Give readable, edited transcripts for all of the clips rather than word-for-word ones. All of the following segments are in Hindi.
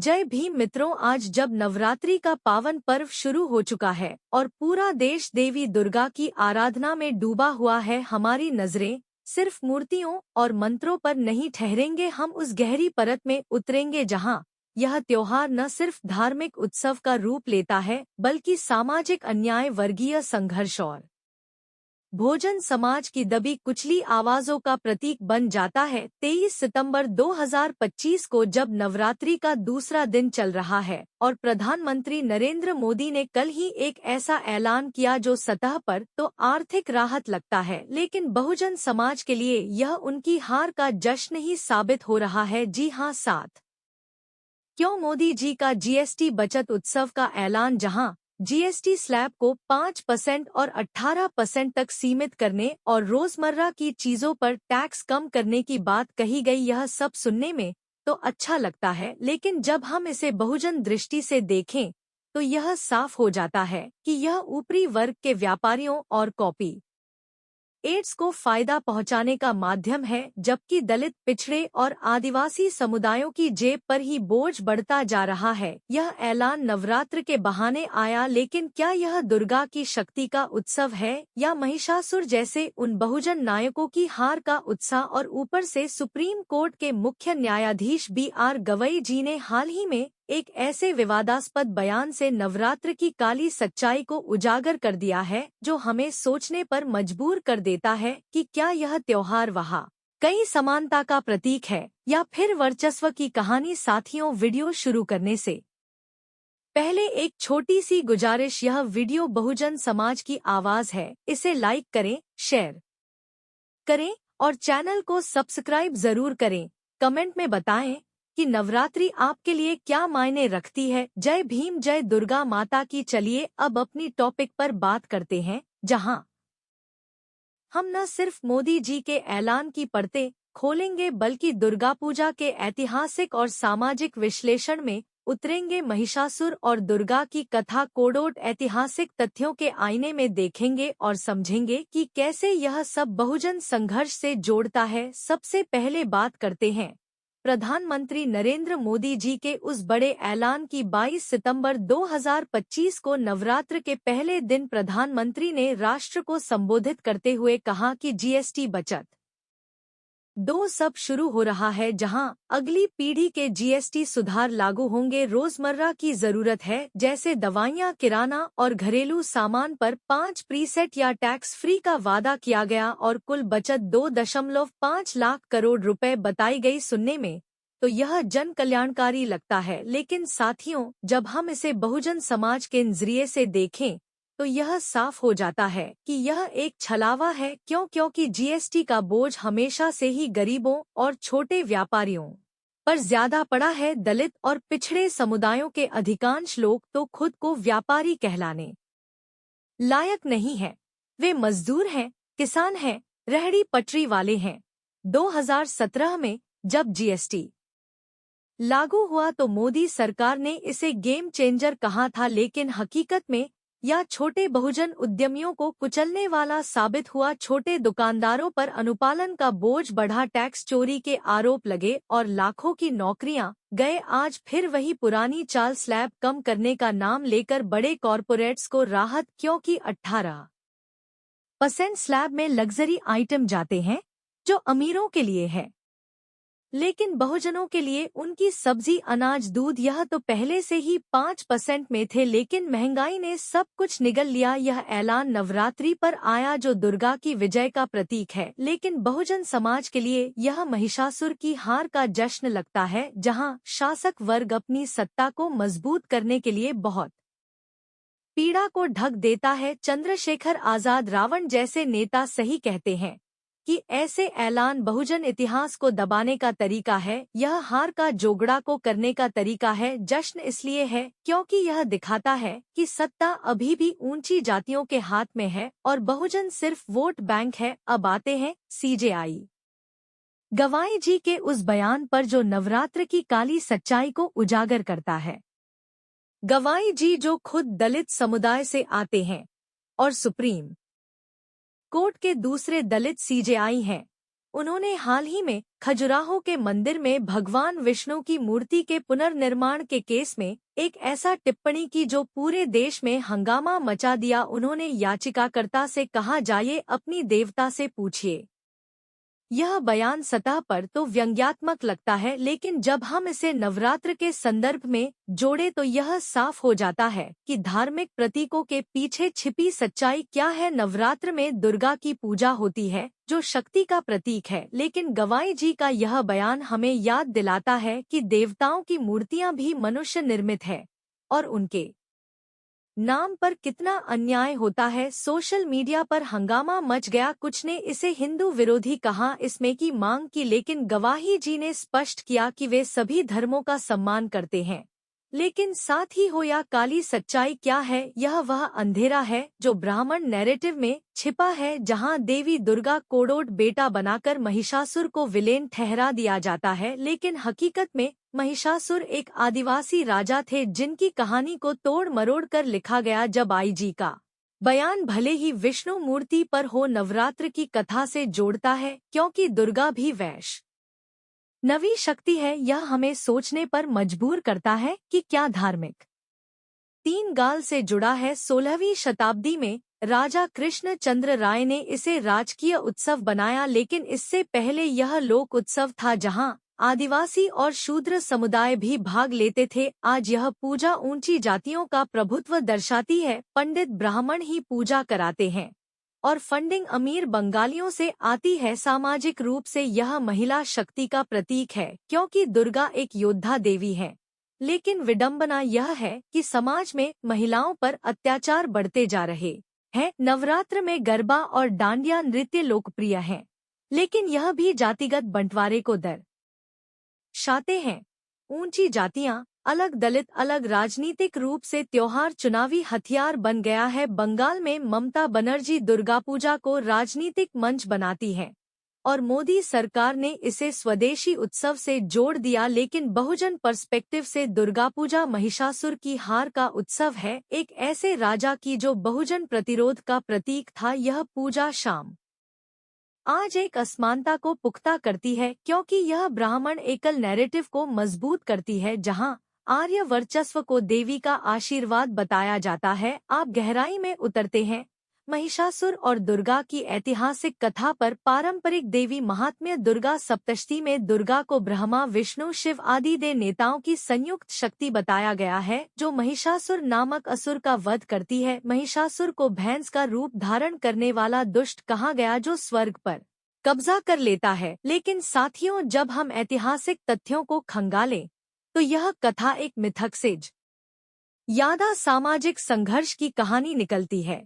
जय भीम मित्रों, आज जब नवरात्रि का पावन पर्व शुरू हो चुका है और पूरा देश देवी दुर्गा की आराधना में डूबा हुआ है, हमारी नजरें सिर्फ मूर्तियों और मंत्रों पर नहीं ठहरेंगे। हम उस गहरी परत में उतरेंगे जहां यह त्योहार न सिर्फ धार्मिक उत्सव का रूप लेता है बल्कि सामाजिक अन्याय, वर्गीय संघर्ष और भोजन समाज की दबी कुचली आवाजों का प्रतीक बन जाता है। 23 सितंबर 2025 को जब नवरात्रि का दूसरा दिन चल रहा है और प्रधानमंत्री नरेंद्र मोदी ने कल ही एक ऐसा ऐलान किया जो सतह पर तो आर्थिक राहत लगता है, लेकिन बहुजन समाज के लिए यह उनकी हार का जश्न ही साबित हो रहा है। जी हां, साथ क्यों मोदी जी का जीएसटी बचत उत्सव का ऐलान, जहां जीएसटी स्लैब को 5% और 18% तक सीमित करने और रोजमर्रा की चीजों पर टैक्स कम करने की बात कही गई। यह सब सुनने में तो अच्छा लगता है, लेकिन जब हम इसे बहुजन दृष्टि से देखें तो यह साफ हो जाता है कि यह ऊपरी वर्ग के व्यापारियों और कॉपी एड्स को फायदा पहुंचाने का माध्यम है, जबकि दलित, पिछड़े और आदिवासी समुदायों की जेब पर ही बोझ बढ़ता जा रहा है। यह ऐलान नवरात्र के बहाने आया, लेकिन क्या यह दुर्गा की शक्ति का उत्सव है या महिषासुर जैसे उन बहुजन नायकों की हार का उत्साह? और ऊपर से सुप्रीम कोर्ट के मुख्य न्यायाधीश BR गवई जी ने हाल ही में एक ऐसे विवादास्पद बयान से नवरात्र की काली सच्चाई को उजागर कर दिया है जो हमें सोचने पर मजबूर कर देता है कि क्या यह त्योहार वहाँ कई समानता का प्रतीक है या फिर वर्चस्व की कहानी। साथियों, वीडियो शुरू करने से पहले एक छोटी सी गुजारिश, यह वीडियो बहुजन समाज की आवाज है, इसे लाइक करें, शेयर करें और चैनल को सब्सक्राइब जरूर करें। कमेंट में बताएं कि नवरात्रि आपके लिए क्या मायने रखती है। जय भीम, जय दुर्गा माता की। चलिए अब अपनी टॉपिक पर बात करते हैं, जहां हम न सिर्फ मोदी जी के ऐलान की परतें खोलेंगे बल्कि दुर्गा पूजा के ऐतिहासिक और सामाजिक विश्लेषण में उतरेंगे। महिषासुर और दुर्गा की कथा कोडोट ऐतिहासिक तथ्यों के आईने में देखेंगे और समझेंगे कि कैसे यह सब बहुजन संघर्ष से जोड़ता है। सबसे पहले बात करते हैं प्रधानमंत्री नरेंद्र मोदी जी के उस बड़े ऐलान की। 22 सितंबर 2025 को नवरात्र के पहले दिन प्रधानमंत्री ने राष्ट्र को संबोधित करते हुए कहा कि जीएसटी बचत दो सब शुरू हो रहा है, जहां अगली पीढ़ी के जीएसटी सुधार लागू होंगे। रोजमर्रा की जरूरत है जैसे दवाइयां, किराना और घरेलू सामान पर 5% या टैक्स फ्री का वादा किया गया और कुल बचत 2.5 लाख करोड़ रुपए बताई गई। सुनने में तो यह जन कल्याणकारी लगता है, लेकिन साथियों, जब हम इसे बहुजन समाज के नजरिए से देखें तो यह साफ हो जाता है कि यह एक छलावा है। क्योंकि जीएसटी का बोझ हमेशा से ही गरीबों और छोटे व्यापारियों पर ज्यादा पड़ा है। दलित और पिछड़े समुदायों के अधिकांश लोग तो खुद को व्यापारी कहलाने लायक नहीं है। वे मजदूर हैं, किसान हैं, रेहड़ी पटरी वाले हैं। 2017 में जब जीएसटी लागू हुआ तो मोदी सरकार ने इसे गेम चेंजर कहा था, लेकिन हकीकत में यह छोटे बहुजन उद्यमियों को कुचलने वाला साबित हुआ। छोटे दुकानदारों पर अनुपालन का बोझ बढ़ा, टैक्स चोरी के आरोप लगे और लाखों की नौकरियां गए। आज फिर वही पुरानी चाल, स्लैब कम करने का नाम लेकर बड़े कॉरपोरेट्स को राहत, क्योंकि 18% स्लैब में लग्जरी आइटम जाते हैं जो अमीरों के लिए है, लेकिन बहुजनों के लिए उनकी सब्जी, अनाज, दूध यह तो पहले से ही 5% में थे, लेकिन महंगाई ने सब कुछ निगल लिया। यह ऐलान नवरात्रि पर आया जो दुर्गा की विजय का प्रतीक है, लेकिन बहुजन समाज के लिए यह महिषासुर की हार का जश्न लगता है, जहां शासक वर्ग अपनी सत्ता को मजबूत करने के लिए बहुत पीड़ा को ढक देता है। चंद्रशेखर आजाद, रावण जैसे नेता सही कहते हैं कि ऐसे ऐलान बहुजन इतिहास को दबाने का तरीका है, यह हार का जोगड़ा को करने का तरीका है। जश्न इसलिए है क्योंकि यह दिखाता है कि सत्ता अभी भी ऊंची जातियों के हाथ में है और बहुजन सिर्फ वोट बैंक है। अब आते हैं CJI गवाई जी के उस बयान पर जो नवरात्र की काली सच्चाई को उजागर करता है। गवाई जी जो खुद दलित समुदाय से आते हैं और सुप्रीम कोर्ट के दूसरे दलित CJI हैं, उन्होंने हाल ही में खजुराहो के मंदिर में भगवान विष्णु की मूर्ति के पुनर्निर्माण के केस में एक ऐसा टिप्पणी की जो पूरे देश में हंगामा मचा दिया। उन्होंने याचिकाकर्ता से कहा, जाइए अपनी देवता से पूछिए। यह बयान सतह पर तो व्यंग्यात्मक लगता है, लेकिन जब हम इसे नवरात्र के संदर्भ में जोड़े तो यह साफ हो जाता है कि धार्मिक प्रतीकों के पीछे छिपी सच्चाई क्या है। नवरात्र में दुर्गा की पूजा होती है जो शक्ति का प्रतीक है, लेकिन गवाई जी का यह बयान हमें याद दिलाता है कि देवताओं की मूर्तियां भी मनुष्य निर्मित है और उनके नाम पर कितना अन्याय होता है। सोशल मीडिया पर हंगामा मच गया, कुछ ने इसे हिंदू विरोधी कहा, इसमें की मांग की, लेकिन गवाही जी ने स्पष्ट किया कि वे सभी धर्मों का सम्मान करते हैं। लेकिन साथ ही हो या काली सच्चाई क्या है, यह वह अंधेरा है जो ब्राह्मण नैरेटिव में छिपा है, जहां देवी दुर्गा कोड़ोट बेटा बनाकर महिषासुर को विलेन ठहरा दिया जाता है, लेकिन हकीकत में महिषासुर एक आदिवासी राजा थे जिनकी कहानी को तोड़ मरोड़ कर लिखा गया। जब आई जी का बयान भले ही विष्णु मूर्ति पर हो, नवरात्र की कथा से जोड़ता है, क्योंकि दुर्गा भी वैश्य नवी शक्ति है। यह हमें सोचने पर मजबूर करता है कि क्या धार्मिक तीन गाल से जुड़ा है। 16वीं शताब्दी में राजा कृष्ण चंद्र राय ने इसे राजकीय उत्सव बनाया, लेकिन इससे पहले यह लोक उत्सव था जहां आदिवासी और शूद्र समुदाय भी भाग लेते थे। आज यह पूजा ऊंची जातियों का प्रभुत्व दर्शाती है। पंडित ब्राह्मण ही पूजा कराते हैं और फंडिंग अमीर बंगालियों से आती है। सामाजिक रूप से यह महिला शक्ति का प्रतीक है, क्योंकि दुर्गा एक योद्धा देवी है। लेकिन विडंबना यह है कि समाज में महिलाओं पर अत्याचार बढ़ते जा रहे हैं। नवरात्र में गरबा और डांडिया नृत्य लोकप्रिय हैं, लेकिन यह भी जातिगत बंटवारे को दर्शाते हैं। ऊंची जातियां अलग, दलित अलग, राजनीतिक रूप से त्योहार चुनावी हथियार बन गया है। बंगाल में ममता बनर्जी दुर्गापूजा को राजनीतिक मंच बनाती है और मोदी सरकार ने इसे स्वदेशी उत्सव से जोड़ दिया, लेकिन बहुजन पर्सपेक्टिव से दुर्गापूजा महिषासुर की हार का उत्सव है, एक ऐसे राजा की जो बहुजन प्रतिरोध का प्रतीक था। यह पूजा शाम आज एक असमानता को पुख्ता करती है, क्योंकि यह ब्राह्मण एकल नैरेटिव को मजबूत करती है, जहां आर्य वर्चस्व को देवी का आशीर्वाद बताया जाता है। आप गहराई में उतरते हैं महिषासुर और दुर्गा की ऐतिहासिक कथा पर। पारंपरिक देवी महात्म्य दुर्गा सप्तशती में दुर्गा को ब्रह्मा, विष्णु, शिव आदि दे नेताओं की संयुक्त शक्ति बताया गया है, जो महिषासुर नामक असुर का वध करती है। महिषासुर को भैंस का रूप धारण करने वाला दुष्ट कहा गया जो स्वर्ग पर कब्जा कर लेता है। लेकिन साथियों, जब हम ऐतिहासिक तथ्यों को खंगालें तो यह कथा एक मिथक से ज्यादा सामाजिक संघर्ष की कहानी निकलती है।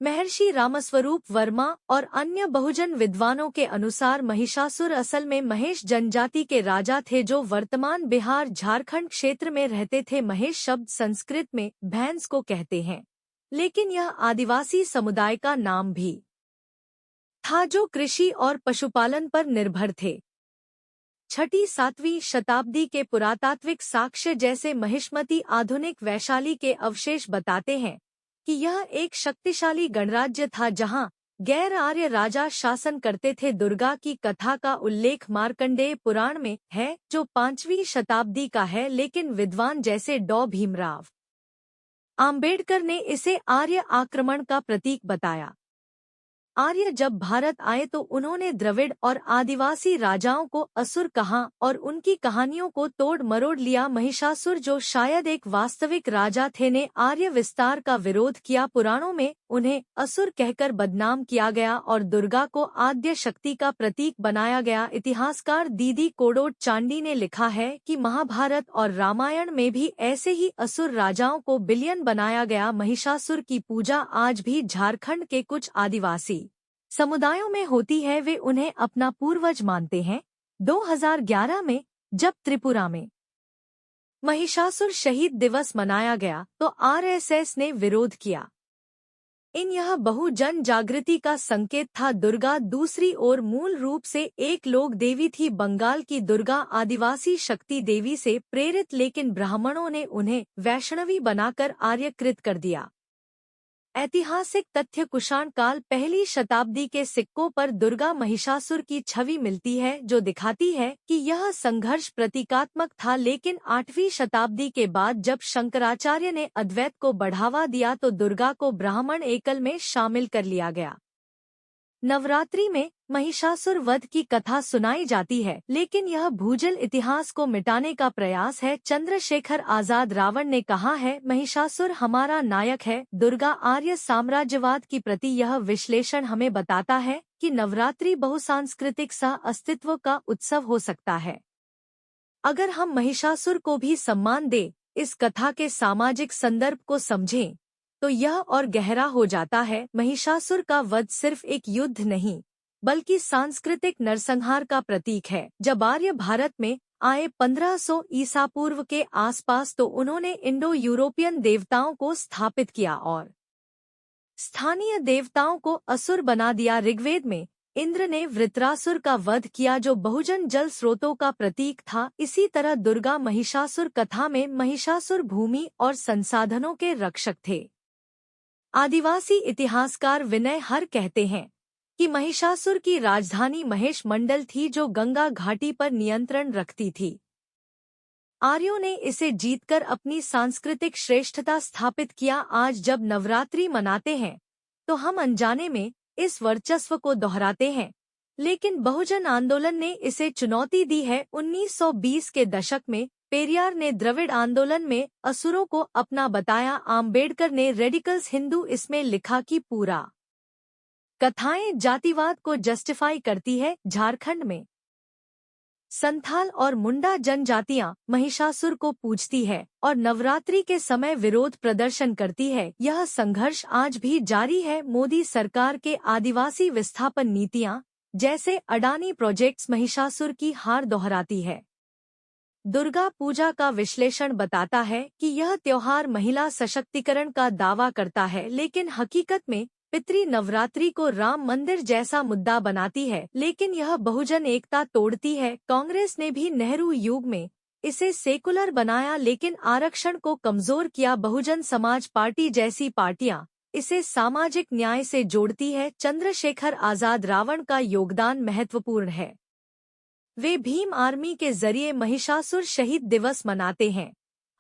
महर्षि रामस्वरूप वर्मा और अन्य बहुजन विद्वानों के अनुसार महिषासुर असल में महेश जनजाति के राजा थे, जो वर्तमान बिहार झारखंड क्षेत्र में रहते थे। महेश शब्द संस्कृत में भैंस को कहते हैं, लेकिन यह आदिवासी समुदाय का नाम भी था जो कृषि और पशुपालन पर निर्भर थे। 6वीं-7वीं शताब्दी के पुरातात्विक साक्ष्य जैसे महिष्मती आधुनिक वैशाली के अवशेष बताते हैं कि यह एक शक्तिशाली गणराज्य था जहां गैर आर्य राजा शासन करते थे। दुर्गा की कथा का उल्लेख मार्कंडेय पुराण में है, जो 5वीं शताब्दी का है, लेकिन विद्वान जैसे डॉ भीमराव आम्बेडकर ने इसे आर्य आक्रमण का प्रतीक बताया। आर्य जब भारत आए तो उन्होंने द्रविड़ और आदिवासी राजाओं को असुर कहा और उनकी कहानियों को तोड़ मरोड़ लिया। महिषासुर, जो शायद एक वास्तविक राजा थे, ने आर्य विस्तार का विरोध किया। पुराणों में उन्हें असुर कहकर बदनाम किया गया और दुर्गा को आद्य शक्ति का प्रतीक बनाया गया। इतिहासकार दीदी कोड़ोट चांडी ने लिखा है कि महाभारत और रामायण में भी ऐसे ही असुर राजाओं को विलेन बनाया गया। महिषासुर की पूजा आज भी झारखंड के कुछ आदिवासी समुदायों में होती है। वे उन्हें अपना पूर्वज मानते हैं। 2011 में जब त्रिपुरा में महिषासुर शहीद दिवस मनाया गया तो आरएसएस ने विरोध किया। यह बहुजन जागृति का संकेत था। दुर्गा दूसरी ओर मूल रूप से एक लोक देवी थी। बंगाल की दुर्गा आदिवासी शक्ति देवी से प्रेरित, लेकिन ब्राह्मणों ने उन्हें वैष्णवी बनाकर आर्यकृत कर दिया। ऐतिहासिक तथ्य कुषाण काल पहली शताब्दी के सिक्कों पर दुर्गा महिषासुर की छवि मिलती है, जो दिखाती है कि यह संघर्ष प्रतीकात्मक था। लेकिन 8वीं शताब्दी के बाद जब शंकराचार्य ने अद्वैत को बढ़ावा दिया तो दुर्गा को ब्राह्मण एकल में शामिल कर लिया गया। नवरात्रि में महिषासुर वध की कथा सुनाई जाती है, लेकिन यह भूजल इतिहास को मिटाने का प्रयास है। चंद्रशेखर आजाद रावण ने कहा है, महिषासुर हमारा नायक है। दुर्गा आर्य साम्राज्यवाद की प्रति यह विश्लेषण हमें बताता है कि नवरात्रि बहुसांस्कृतिक सह अस्तित्व का उत्सव हो सकता है। अगर हम महिषासुर को भी सम्मान दें, इस कथा के सामाजिक संदर्भ को समझें, तो यह और गहरा हो जाता है। महिषासुर का वध सिर्फ एक युद्ध नहीं, बल्कि सांस्कृतिक नरसंहार का प्रतीक है। जब आर्य भारत में आए 1500 ईसा पूर्व के आसपास तो उन्होंने इंडो यूरोपियन देवताओं को स्थापित किया और स्थानीय देवताओं को असुर बना दिया। ऋग्वेद में इंद्र ने वृत्रासुर का वध किया, जो बहुजन जल स्रोतों का प्रतीक था। इसी तरह दुर्गा महिषासुर कथा में महिषासुर भूमि और संसाधनों के रक्षक थे। आदिवासी इतिहासकार विनय हर कहते हैं कि महिषासुर की राजधानी महेश मंडल थी, जो गंगा घाटी पर नियंत्रण रखती थी। आर्यों ने इसे जीतकर अपनी सांस्कृतिक श्रेष्ठता स्थापित किया। आज जब नवरात्रि मनाते हैं तो हम अनजाने में इस वर्चस्व को दोहराते हैं, लेकिन बहुजन आंदोलन ने इसे चुनौती दी है। 1920 के दशक में पेरियार ने द्रविड़ आंदोलन में असुरों को अपना बताया। आम्बेडकर ने रेडिकल्स हिंदू इसमें लिखा कि पूरा कथाएं जातिवाद को जस्टिफाई करती है। झारखंड में संथाल और मुंडा जनजातियां महिषासुर को पूजती है और नवरात्रि के समय विरोध प्रदर्शन करती है। यह संघर्ष आज भी जारी है। मोदी सरकार के आदिवासी विस्थापन नीतियां जैसे अडानी प्रोजेक्ट्स महिषासुर की हार दोहराती है। दुर्गा पूजा का विश्लेषण बताता है कि यह त्योहार महिला सशक्तिकरण का दावा करता है, लेकिन हकीकत में पितृ नवरात्रि को राम मंदिर जैसा मुद्दा बनाती है, लेकिन यह बहुजन एकता तोड़ती है। कांग्रेस ने भी नेहरू युग में इसे सेकुलर बनाया, लेकिन आरक्षण को कमजोर किया। बहुजन समाज पार्टी जैसी पार्टियां इसे सामाजिक न्याय से जोड़ती है। चंद्रशेखर आजाद रावण का योगदान महत्वपूर्ण है। वे भीम आर्मी के जरिए महिषासुर शहीद दिवस मनाते हैं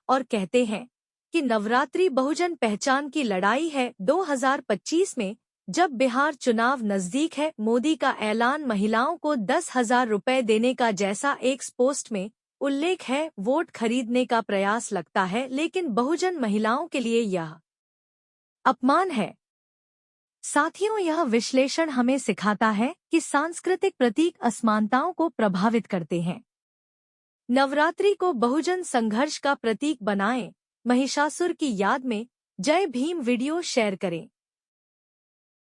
और कहते हैं कि नवरात्रि बहुजन पहचान की लड़ाई है। 2025 में जब बिहार चुनाव नजदीक है, मोदी का ऐलान महिलाओं को 10,000 रुपए देने का जैसा एक पोस्ट में उल्लेख है। वोट खरीदने का प्रयास लगता है, लेकिन बहुजन महिलाओं के लिए यह अपमान है। साथियों, यह विश्लेषण हमें सिखाता है कि सांस्कृतिक प्रतीक असमानताओं को प्रभावित करते हैं। नवरात्रि को बहुजन संघर्ष का प्रतीक बनाएं। महिषासुर की याद में जय भीम वीडियो शेयर करें।